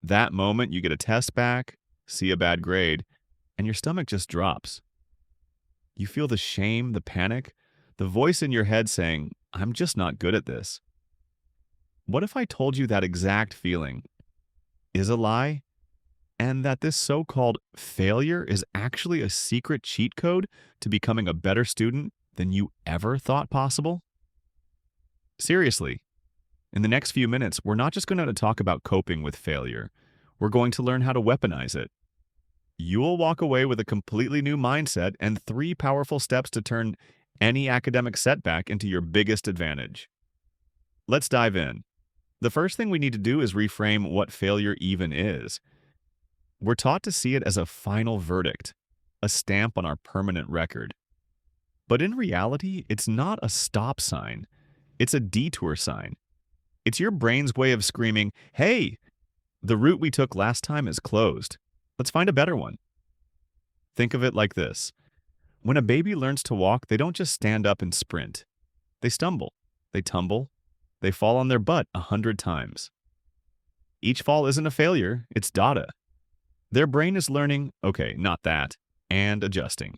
That moment, you get a test back, see a bad grade, and your stomach just drops. You feel the shame, the panic, the voice in your head saying, I'm just not good at this. What if I told you that exact feeling is a lie, and that this so called failure is actually a secret cheat code to becoming a better student than you ever thought possible? Seriously, in the next few minutes, we're not just going to talk about coping with failure, we're going to learn how to weaponize it. You will walk away with a completely new mindset and 3 powerful steps to turn any academic setback into your biggest advantage. Let's dive in. The first thing we need to do is reframe what failure even is. We're taught to see it as a final verdict, a stamp on our permanent record. But in reality, it's not a stop sign. It's a detour sign. It's your brain's way of screaming, hey, the route we took last time is closed. Let's find a better one. Think of it like this. When a baby learns to walk, they don't just stand up and sprint. They stumble, they tumble, they fall on their butt 100 times. Each fall isn't a failure, it's data. Their brain is learning, okay, not that, and adjusting.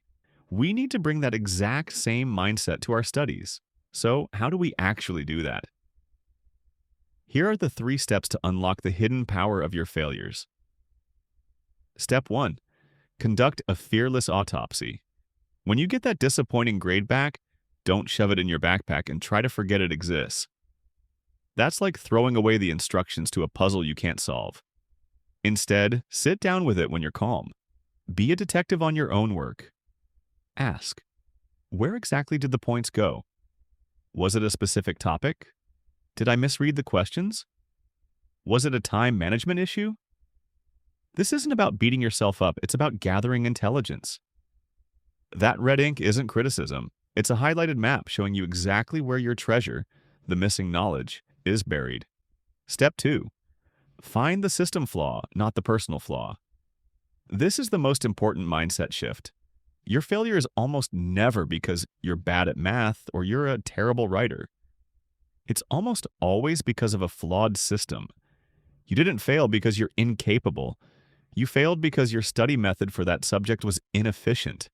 We need to bring that exact same mindset to our studies. So, how do we actually do that? Here are the 3 steps to unlock the hidden power of your failures. Step 1. Conduct a fearless autopsy. When you get that disappointing grade back, don't shove it in your backpack and try to forget it exists. That's like throwing away the instructions to a puzzle you can't solve. Instead, sit down with it when you're calm. Be a detective on your own work. Ask, where exactly did the points go? Was it a specific topic? Did I misread the questions? Was it a time management issue? This isn't about beating yourself up, it's about gathering intelligence. That red ink isn't criticism. It's a highlighted map showing you exactly where your treasure, the missing knowledge, is buried. Step 2. Find the system flaw, not the personal flaw. This is the most important mindset shift. Your failure is almost never because you're bad at math or you're a terrible writer. It's almost always because of a flawed system. You didn't fail because you're incapable. You failed because your study method for that subject was inefficient.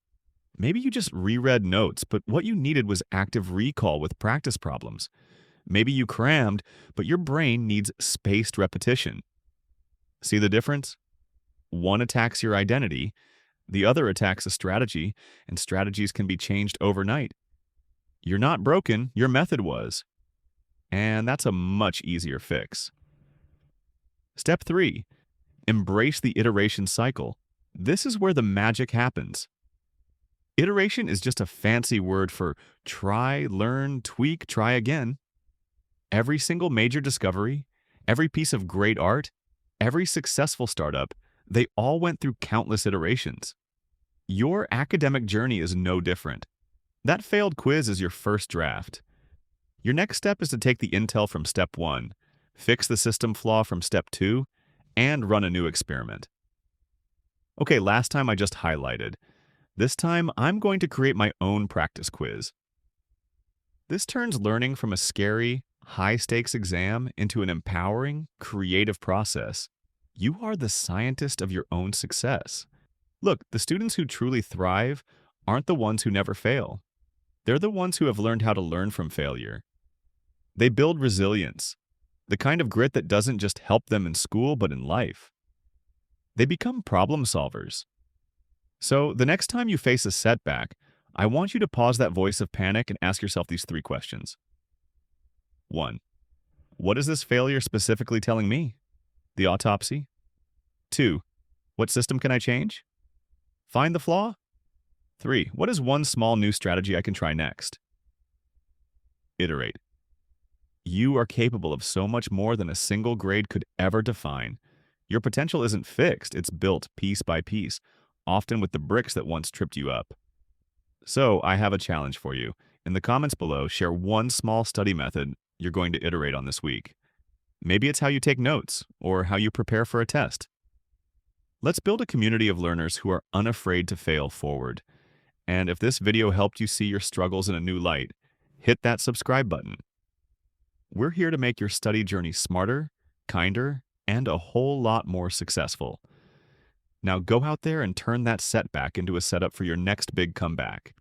Maybe you just reread notes, but what you needed was active recall with practice problems. Maybe you crammed, but your brain needs spaced repetition. See the difference? One attacks your identity, the other attacks a strategy, and strategies can be changed overnight. You're not broken, your method was. And that's a much easier fix. Step 3. Embrace the iteration cycle. This is where the magic happens. Iteration is just a fancy word for try, learn, tweak, try again. Every single major discovery, every piece of great art, every successful startup, they all went through countless iterations. Your academic journey is no different. That failed quiz is your first draft. Your next step is to take the intel from step 1, fix the system flaw from step 2, and run a new experiment. Okay, last time I just highlighted. This time, I'm going to create my own practice quiz. This turns learning from a scary, high-stakes exam into an empowering, creative process. You are the scientist of your own success. Look, the students who truly thrive aren't the ones who never fail. They're the ones who have learned how to learn from failure. They build resilience, the kind of grit that doesn't just help them in school but in life. They become problem solvers. So, the next time you face a setback, I want you to pause that voice of panic and ask yourself these 3 questions. 1. What is this failure specifically telling me? The autopsy. 2. What system can I change? Find the flaw. 3. What is one small new strategy I can try next? Iterate. You are capable of so much more than a single grade could ever define. Your potential isn't fixed, it's built piece by piece, often with the bricks that once tripped you up. So, I have a challenge for you. In the comments below, share one small study method you're going to iterate on this week. Maybe it's how you take notes, or how you prepare for a test. Let's build a community of learners who are unafraid to fail forward. And if this video helped you see your struggles in a new light, hit that subscribe button. We're here to make your study journey smarter, kinder, and a whole lot more successful. Now go out there and turn that setback into a setup for your next big comeback.